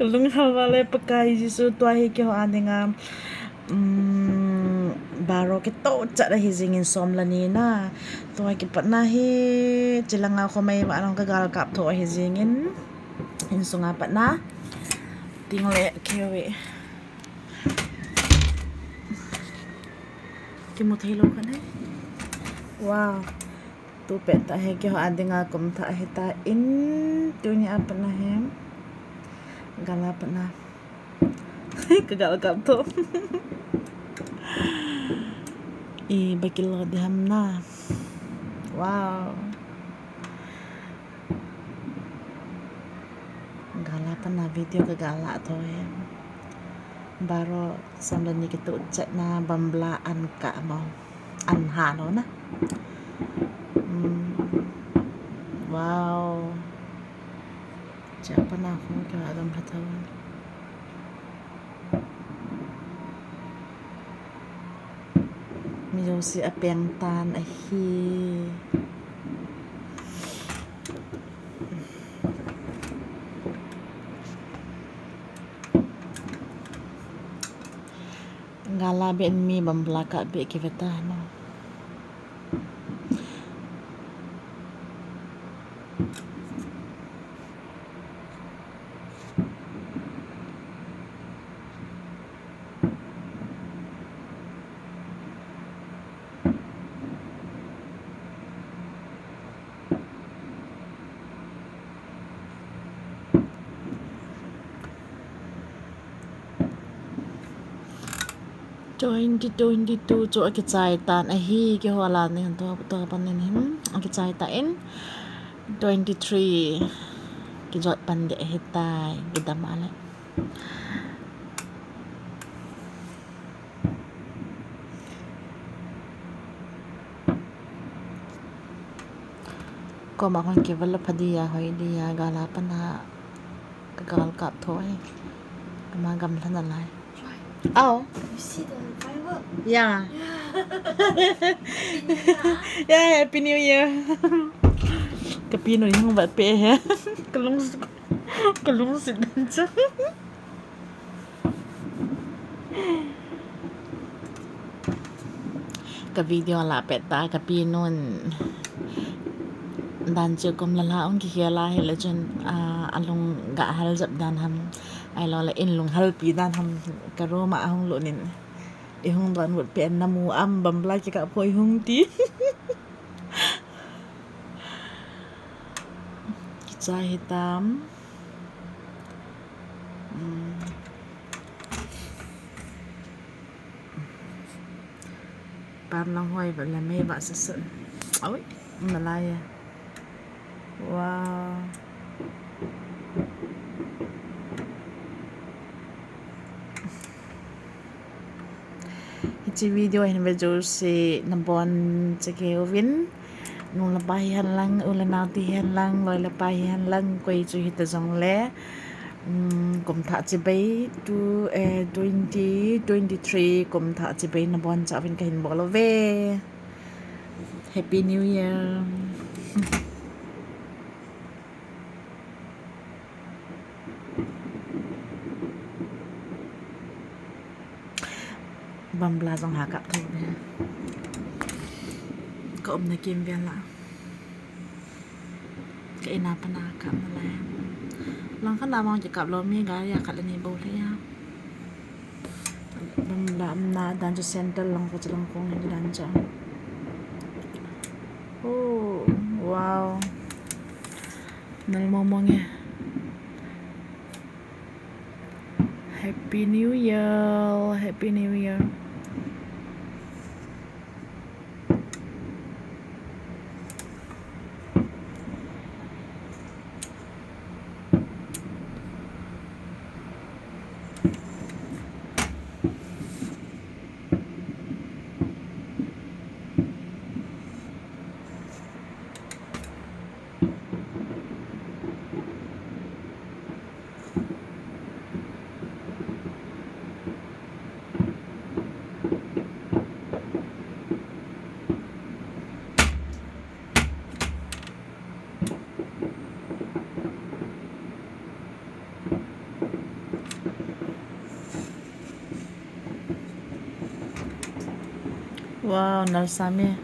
Kalung hawale pakai jisu tua hi ke ho adinga baro ke to chat hi zingin som la ni na tua ki patna hi chilanga ko mai ba nong ka gal kap to hi zingin in sunga patna tingle kewe ki mo thelo kan hai wow tu peta hai ke ho adinga kumthah hita in tunya apna hem gala patna kagal kap to bakil di hamna wow gala patna video kagala to hem baro samlan ni kita ucap na bambla an ka mau an hano na wow siapa na ako kaya agam hatawan mi jouse apeng tan ahi gala ben mi bambla ka be kiveta no Twenty cho aki chai tan ahi ke hola ni to panin him aki chai ta in 23 ki jot pande hitai gidamale ko ma kon ke wala phadia hoi dia gala pana kagal kap thoi kama gam thana lai oh You see the firework? yeah yeah happy new year kapino yung ba pe he kalung sit dan cha ka video la peta kapinun dan chưa kom la ong ki la he la chun alung ga hal jap dan ham ai lo la in lung hal pi dan ham ka ro ma hong lo nin e hong dan wot pen namu am bam bla ki ka phoi hong ti ki cha hitam pam lang hoi ba la me ba sa sa oi malaya wow Iti video hin ba jouse nabon chake ovin nung lapahihan lang ulanatihan lang loy lapahihan lang koi chu hita jong le kumthah chibai 2023 kumthah chibai nabon cha vin kahin bolo ve happy new year bambla jong ha kap thoi ko om na kim vian la ka ina pana kap na la lang kan namang jikap lo mi ga ya kala ni bo le ya bambla na dan jo center lang ko lang kong ni dan cha oh wow nal momong ya happy new year Wow, narsami.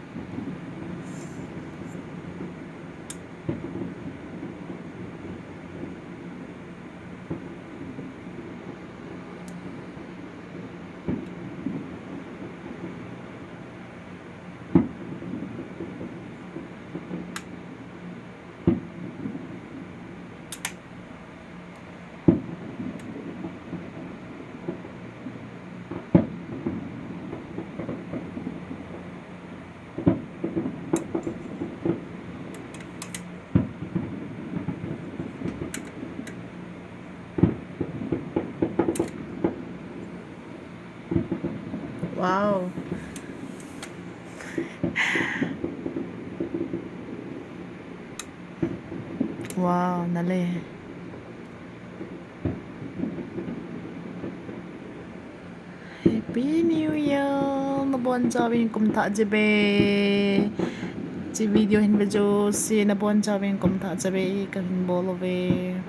Wow. Wow, nuleh. Happy New Year! Nabon chawin kumthah chibai. Chi video hin ba jouse nabon chawin kumthah chibai kan bolove.